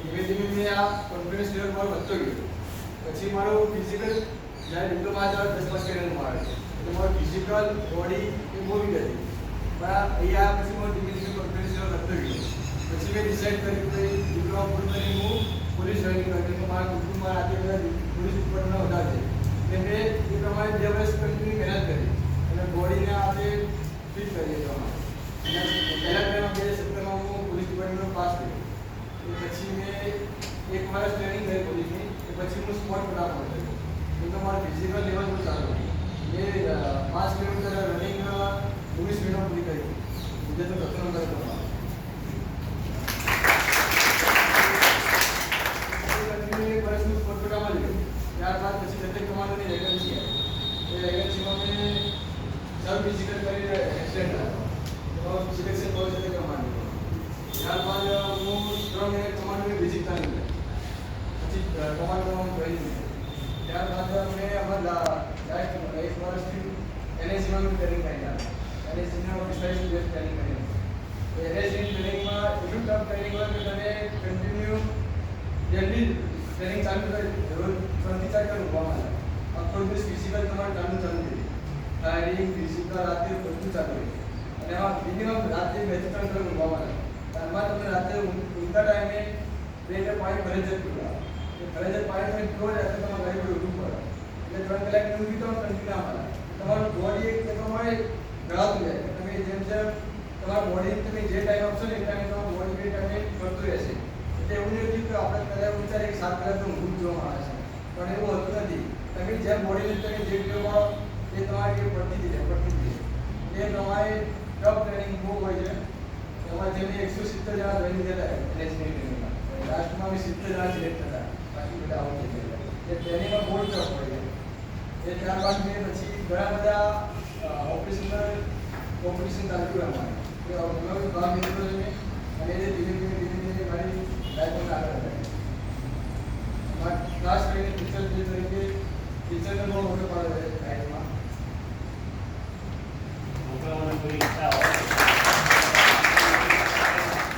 ધીમે ધીમે મેં આ કોન્ફિડન્સ લેવલ મારો વધતો ગયો. પછી મારું ફિઝિકલ જ્યારે ડિપ્લોમા જ્યારે 10 પાસ કરીને આવે તો મારું ફિઝિકલ બોડી એ બહુ વીક હતી. પણ અહીંયા પછી મારો ધીમે ધીમે કોન્ફિડન્સ લેવલ વધતો ગયો. પછી મેં ડિસાઇડ કર્યું કે ડિપ્લોમા પૂરું કરીને હું પોલીસ જોઈનિંગ કર્યું. તો મારા કુટુંબમાં આજે બધા પોલીસ ડિપાર્ટમેન્ટના વધારે છે. એટલે મેં એ પ્રમાણે 2 વર્ષ કન્ટિન્યુ મહેનત કરી અને બોડીને આપણે ફિટ કરીએ પ્રમાણે. પહેલા 2017માં હું પોલીસ ડિપાર્ટમેન્ટમાં પાસ થયો. પછી મેં 1 વર્ષ ટ્રેનિંગ કરી પોલીસની. પછી હું સ્પોર્ટ ફટાફટ થયો. તો મારું ફિઝિકલ લેવલ બહુ સારું હતું. મેં 5 કિલોમીટર રનિંગ 19 મિનિટમાં પૂરી કરી. ગુજરાતનો પ્રથમ નંબર હતો. એક વર્ષ હું સ્પોર્ટ ફટામાં લીધું. ત્યારબાદ પછી જતે કમાન્ડોની વેકેન્સી આવી. એ વેકેન્સીમાં મેં સબ ફિઝિકલ કરીને એક્સિડન્ટ આવ્યો. સિલેક્શન થયું જતે કમાન્ડો. ત્યારબાદ હું 3 મહિને કમાન્ડોની વિઝિટ ચાલુ કરી. પછી કમાન્ડોમાં જોઈન થયો. ત્યારબાદ મેં અમારા લાસ્ટ 1 વર્ષથી એનએસજીમાં ટ્રેનિંગ કરી આવ્યો. એનએસજીમાં 45 દિવસ ટ્રેનિંગ કરી. એનએસજી ટ્રેનિંગમાં એટલું ટફ ટ્રેનિંગ હોય કે તમે કન્ટિન્યુ ડેલી ટ્રેનિંગ ચાલુ કરી. રોજ 3 થી 4 કલાક ઊભા મળે. આખો દિવસ ફિઝિકલ તમારે ચાલુ થઈ. ટાયરિંગ ફિઝિકલ રાતે બધું ચાલુ હોય. અને એમાં મિનિમમ રાતે 2 થી 3 કલાક ઊભા મળે. ત્યારબાદ તમે રાતે ઊંઘતા ટાઈમે પેટે પાણી ફરજિયાત પીવા. ફરજિયાત પાણી તમે પીવો એટલે તમારે ઘરે ઊંઘવું પડે. એટલે 3 કલાક ઊંઘી તો કન્ટિન્યુ ના મળે. તમારું બોડી એક પ્રમાણે ગળાતું જાય. તમે જેમ તમારા બોડી તમે જે ટાઈમ આપશો ને એ ટાઈમે તમારું બોડી એ ટાઈમે કરતું રહેશે. એટલે એવું નથી કે આપણે કદાચ વિચારીએ કે 7 કલાક તો ઊંઘ જોવા આવે છે. પણ એવું હોતું નથી. તમે જેમ બોડીને તમે જે ટેવો એ તમારી પડતી જાય. એ તમારે ટફ ટ્રેનિંગ બહુ હોય છે. એમાં જેમ 170 જણા જોઈન થયેલા એનએસની ટ્રેનિંગમાં. લાસ્ટમાં અમે 70 જણા સિલેક્ટ થતા. બાકી બધા આઉટ થઈ ગયા. એ ટ્રેનિંગમાં બહુ ટફ હોય છે. એ ત્યારબાદ મેં પછી ઘણા બધા ઓપરેશનલ કોમ્પિટિશન ચાલુ અમારે. એ ભાગ લીધો છે મેં. અને એ ધીમે ધીમે